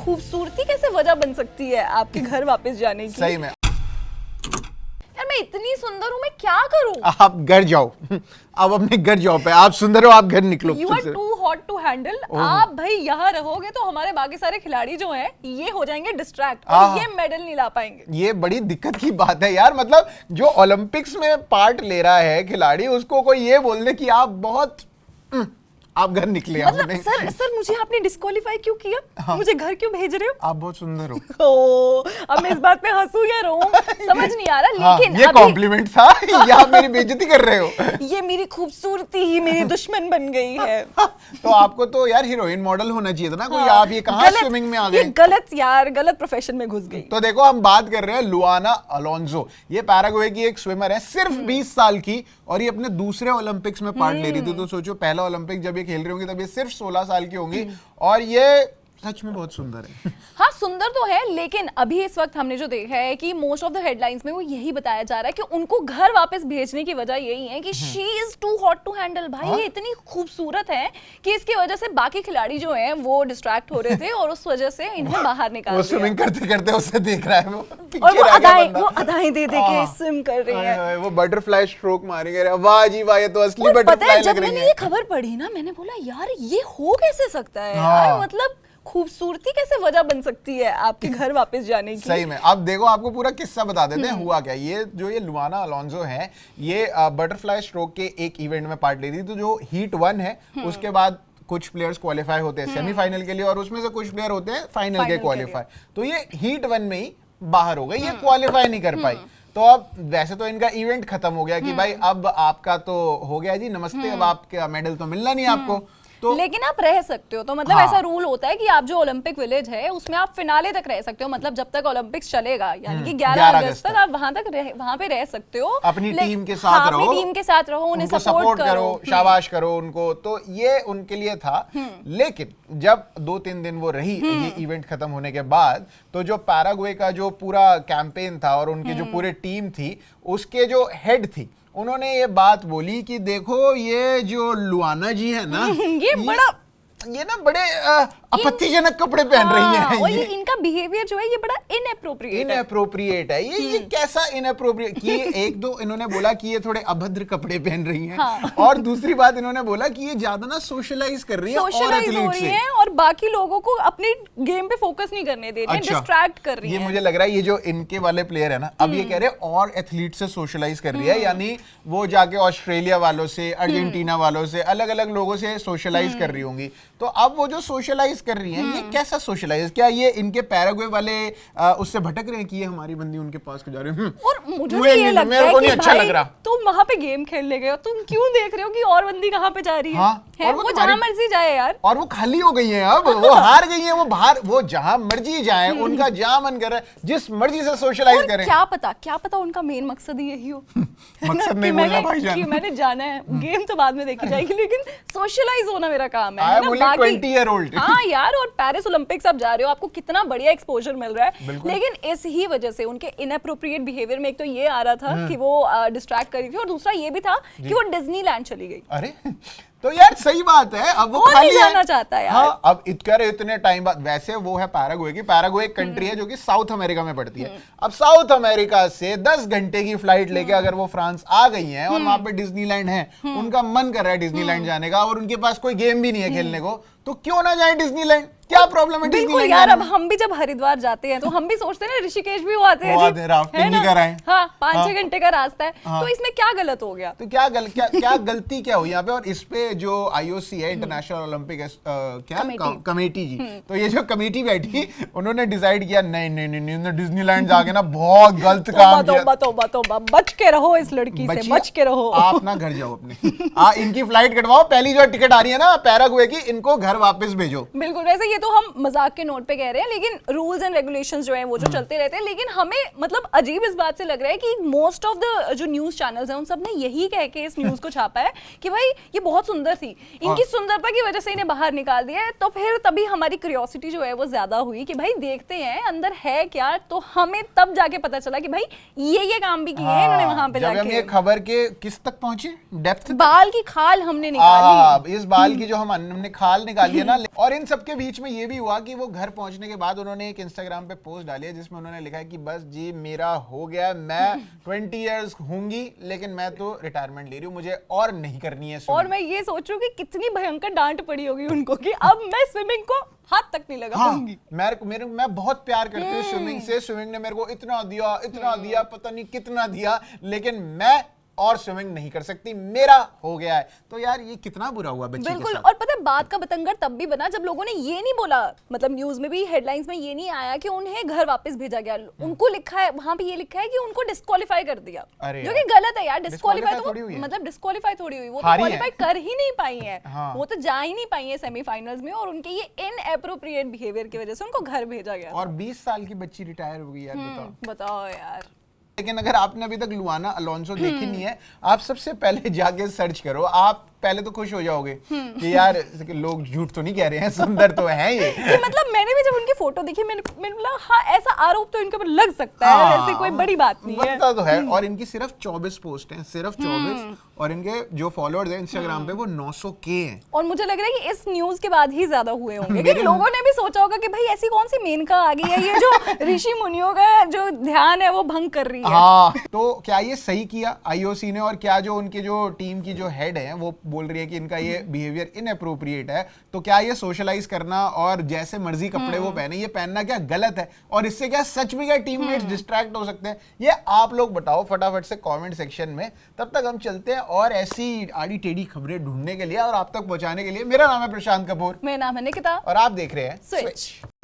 खूबसूरती कैसे वजह बन सकती है आपके घर वापस जाने की? सही में यार मैं इतनी सुंदर हूँ, मैं क्या करूँ? आप घर जाओ, आप अपने घर जाओ पे, आप सुंदर हो, आप घर निकलो। You are too hot to handle. आप भाई यहाँ रहोगे तो हमारे बाकी सारे खिलाड़ी जो हैं ये हो जाएंगे डिस्ट्रैक्ट और ये मेडल नहीं ला पाएंगे। ये बड़ी दिक्कत की बात है यार, मतलब जो ओलंपिक्स में पार्ट ले रहा है खिलाड़ी, उसको कोई ये बोल दे कि आप बहुत आप घर निकले। मतलब सर मुझे आपने डिस्क्वालीफाई क्यों किया? हाँ। मुझे घर क्यों भेज रहे हो? आप बहुत सुंदर हो। अब मैं इस बात पे हंसूं या रोऊं समझ नहीं आ रहा। हाँ, लेकिन ये कॉम्प्लीमेंट था या आप मेरी बेइज्जती कर रहे हो? ये मेरी खूबसूरती ही मेरी दुश्मन बन गई है। तो आपको तो यार हीरोइन मॉडल होना चाहिए था ना कोई। आप ये कहाँ स्विमिंग में आ गए? गलत प्रोफेशन में घुस गई। तो देखो हम बात कर रहे हैं लुआना अलोंसो। ये पैराग्वे की एक स्विमर है, सिर्फ 20 साल की, और ये अपने दूसरे ओलंपिक्स में पार्ट ले रही थी। तो सोचो पहला ओलंपिक जब ये खेल रही होंगी तब ये सिर्फ 16 साल की होंगी, और ये सच में बहुत सुंदर है। हाँ सुंदर तो है, लेकिन अभी इस वक्त हमने जो देखा है कि मोस्ट ऑफ द हेडलाइंस में वो यही बताया जा रहा है कि उनको घर वापस भेजने की वजह यही है कि she is too hot to handle. भाई ये इतनी खूबसूरत है कि इसकी वजह से बाकी खिलाड़ी जो हैं वो डिस्ट्रैक्ट हो रहे थे और उस वजह से इन्हें बाहर निकाल दिया। वो स्विमिंग करते करते उसे देख रहा है, और वो अदाएं दे के स्विम कर रही है। वो बटरफ्लाई स्ट्रोक मारेंगे। वाह जी वाह, ये तो असली बटरफ्लाई लग रही है। जब मैंने ये खबर पढ़ी ना, मैंने बोला यार ये हो कैसे सकता है यार, मतलब खूबसूरती कैसे वजह बन सकती है आपके घर वापस जाने की? सही में। अब देखो आपको पूरा किस्सा बता देते हैं हुआ क्या। ये लुआना अलोंसो है, ये बटरफ्लाई स्ट्रोक के एक इवेंट में पार्ट ले रही थी। तो जो हीट 1 है उसके बाद कुछ प्लेयर्स क्वालिफाई होते हैं सेमीफाइनल के लिए, और उसमें से कुछ प्लेयर होते हैं फाइनल के क्वालिफाई। तो ये हीट 1 में ही बाहर हो गई, ये क्वालिफाई नहीं कर पाई। तो अब वैसे तो इनका इवेंट खत्म हो गया कि भाई अब आपका तो हो गया जी, नमस्ते, अब आपका मेडल तो मिलना नहीं आपको। तो लेकिन आप रह सकते हो। तो मतलब हाँ। ऐसा रूल होता है कि आप जो ओलंपिक विलेज है उसमें आप फिनाले तक रह सकते हो, मतलब जब तक ओलंपिक्स चलेगा, यानी कि 11 अगस्त तक आप वहां पे रह सकते हो। अपनी टीम के साथ रहो, अपनी टीम के साथ रहो, उन्हें सपोर्ट करो, शाबाश करो उनको। तो ये उनके लिए था। लेकिन जब 2-3 दिन वो रही ये इवेंट खत्म होने के बाद, तो जो पैराग्वे का जो पूरा कैंपेन था और उनकी जो पूरी टीम थी, उसके जो हेड थी, उन्होंने ये बात बोली कि देखो ये जो लुआना जी है ना ये ना बड़े आपत्तिजनक कपड़े पहन रही हैं। और ये इनका बिहेवियर जो है ये बड़ा इनएप्रोप्रिएट है। ये कैसा इनएप्रोप्रिएट कि एक दो इन्होंने बोला कि ये थोड़े अभद्र कपड़े पहन रही हैं। हाँ। और दूसरी बात इन्होंने बोला कि ये ज्यादा ना सोशलाइज कर रही है और एथलीट से, और बाकी लोगों को अपने गेम पे फोकस नहीं करने दे रही है, डिस्ट्रैक्ट कर रही है। ये मुझे लग रहा है ये जो इनके वाले प्लेयर है ना, अब ये कह रहे हैं और एथलीट से सोशलाइज कर रही है, यानी वो जाके ऑस्ट्रेलिया वालों से, अर्जेंटीना वालों से, अलग अलग लोगों से सोशलाइज कर रही होंगी। तो अब वो जो सोशलाइज कर रही हैं, ये कैसा सोशलाइज? क्या ये इनके पैराग्वे वाले उससे भटक रहे हैं कि ये हमारी बंदी उनके पास को जा रहे हैं? और मुझे ये लगता है कि अच्छा लग रहा, तुम वहां पे गेम खेलने गए हो, तुम क्यों देख रहे हो कि और बंदी कहां पे जा रही है? हाँ, है वो जहां मर्जी जाए यार। और वो खाली हो गई है, अब वो हार गई है, वो बाहर, वो जहां मर्जी जाए, उनका जहां मन करे जिस मर्जी से सोशलाइज करें। क्या पता उनका मेन मकसद ही यही हो। मकसद नहीं बोलना भाईजान, मैंने जाना है, गेम तो बाद में देखी जाएगी, लेकिन सोशलाइज होना मेरा काम है ना। 20 ईयर ओल्ड। हाँ यार, और पेरिस ओलंपिक्स आप जा रहे हो, आपको कितना बढ़िया एक्सपोजर मिल रहा है, लेकिन इस ही वजह से उनके इनएप्रोप्रिएट बिहेवियर में एक तो ये आ रहा था कि वो डिस्ट्रैक्ट कर रही थी, और दूसरा ये भी था कि वो डिज्नीलैंड चली गई। अरे तो यार सही बात है, अब वो खाली जाना चाहता है यार। हाँ, अब इतने टाइम बाद, वैसे वो है पैराग्वे की, पैराग्वे एक कंट्री है जो कि साउथ अमेरिका में पड़ती है। अब साउथ अमेरिका से 10 घंटे की फ्लाइट लेके अगर वो फ्रांस आ गई हैं और वहां पे डिज्नीलैंड है, उनका मन कर रहा है डिज्नीलैंड जाने का, और उनके पास कोई गेम भी नहीं है खेलने को, तो क्यों ना जाए डिज्नीलैंड? क्या प्रॉब्लम है डिज्नीलैंड यार? अब हम भी जब हरिद्वार जाते हैं तो हम भी सोचते हैं ना ऋषिकेश भी वो आते हैं, राफ्टिंग भी कराएं। हाँ, 5-6 घंटे का रास्ता है। तो इसमें क्या गलत हो गया? तो क्या गलती क्या हुई यहाँ पे? और इस पे जो IOC है, इंटरनेशनल ओलंपिक कमेटी जी, तो ये जो कमेटी बैठी, उन्होंने डिसाइड किया नहीं, डिज्नीलैंड जाके ना बहुत गलत काम किया। तौबा, बच के रहो इस लड़की से, बच के रहो। आप ना घर जाओ अपने, इनकी फ्लाइट कटवाओ, पहली जो टिकट आ रही है ना पैराग्वे की, इनको घर वापस भेजो। बिल्कुल, वैसे ये तो हम मजाक के नोट पे कह रहे हैं, लेकिन रूल्स एंड रेगुलेशंस जो हैं वो जो चलते रहते हैं। लेकिन हमें मतलब अजीब इस बात से लग रहा है कि मोस्ट ऑफ द जो न्यूज चैनल्स हैं उन सब ने यही कह के इस न्यूज को छापा है कि भाई ये बहुत सुंदर थी, इनकी सुंदरता की वजह से इन्हें बाहर निकाल दिया है। तो फिर तभी हमारी क्यूरियोसिटी जो है वो ज्यादा हुई कि भाई देखते हैं अंदर है क्या। तो हमें तब जाके पता चला कि भाई ये काम भी किए हैं इन्होंने वहां पे जाके। जब हम ये खबर के किस तक पहुंचे, डेप्थ, बाल की खाल हमने निकाली। इस बाल की जो हमने खाल निकाली है ना। और इन सबके बीच में ये भी हुआ कि वो घर पहुंचने के बाद उन्होंने एक इंस्टाग्राम पे पोस्ट डाली है जिसमें उन्होंने लिखा है कि बस जी मेरा हो गया, मैं 20 इयर्स होंगी लेकिन मैं तो रिटायरमेंट ले रही हूँ, मुझे और नहीं करनी है और मैं ये सोच रही हूँ कि कितनी भयंकर डांट पड़ी होगी उनको कि अब मैं स्विमिंग को हाथ तक नहीं लगा पाऊंगी। मैं बहुत प्यार करती हूँ स्विमिंग से, स्विमिंग ने मेरे को इतना दिया पता नहीं कितना दिया, लेकिन मैं और स्विमिंग नहीं कर सकती, मेरा हो गया है। तो यार ये कितना बुरा हुआ बच्चे बिल्कुल। के साथ। और पता है बात का बतंगड़ तब भी बना जब लोगों ने ये नहीं बोला, मतलब न्यूज में भी हेडलाइंस में ये नहीं आया कि उन्हें घर वापस भेजा गया। उनको लिखा है वहां पे, ये लिखा है कि उनको डिस्क्वालीफाई कर दिया, जो कि गलत है यार। डिस्क्वालीफाई तो मतलब डिस्क्वालीफाई थोड़ी हुई, वो तो क्वालिफाई कर ही नहीं पाई है, वो तो जा ही नहीं पाई है सेमीफाइनल्स में, और उनके ये इनएप्रोप्रिएट बिहेवियर की वजह से उनको घर भेजा गया। और 20 साल की बच्ची रिटायर हो गई यार, बताओ यार। लेकिन अगर आपने अभी तक लुआना अलोंसो देखी नहीं है, आप सबसे पहले जाके सर्च करो। आप पहले तो खुश हो जाओगे कि यार लोग झूठ तो नहीं कह रहे हैं, सुंदर तो है ये। मतलब मैंने भी जब उनकी फोटो देखी मैंने बोला हाँ ऐसा आरोप तो इनके ऊपर लग सकता है, वैसे कोई बड़ी बात नहीं है। बनता तो है। और इनकी सिर्फ 24 पोस्ट हैं, सिर्फ 24, और इनके जो फॉलोअर्स हैं इंस्टाग्राम पे वो 900K हैं। और मुझे लग रहा है कि इस न्यूज के बाद ही ज्यादा हुए होंगे कि लोगों ने भी सोचा होगा कि भाई ऐसी कौन सी मेनका आ गई है ये जो ऋषि मुनियों का जो ध्यान है वो भंग कर रही है। हाँ, तो क्या ये सही किया आईओसी ने? और क्या जो उनके जो टीम की जो हेड है वो बोल रही है कि इनका ये बिहेवियर इनअप्रोप्रिएट है, तो क्या ये सोशलाइज करना और जैसे मर्जी कपड़े वो पहने, ये पहनना क्या गलत है? और इससे क्या सच में क्या टीममेट्स डिस्ट्रैक्ट हो सकते हैं? ये आप लोग बताओ फटाफट से कमेंट सेक्शन में। तब तक हम चलते हैं और ऐसी आड़ी टेढ़ी खबरें ढूंढने के लिए और आप तक पहुंचाने के लिए। मेरा नाम है प्रशांत कपूर, मेरा नाम है निकिता, और आप देख रहे हैं स्विच।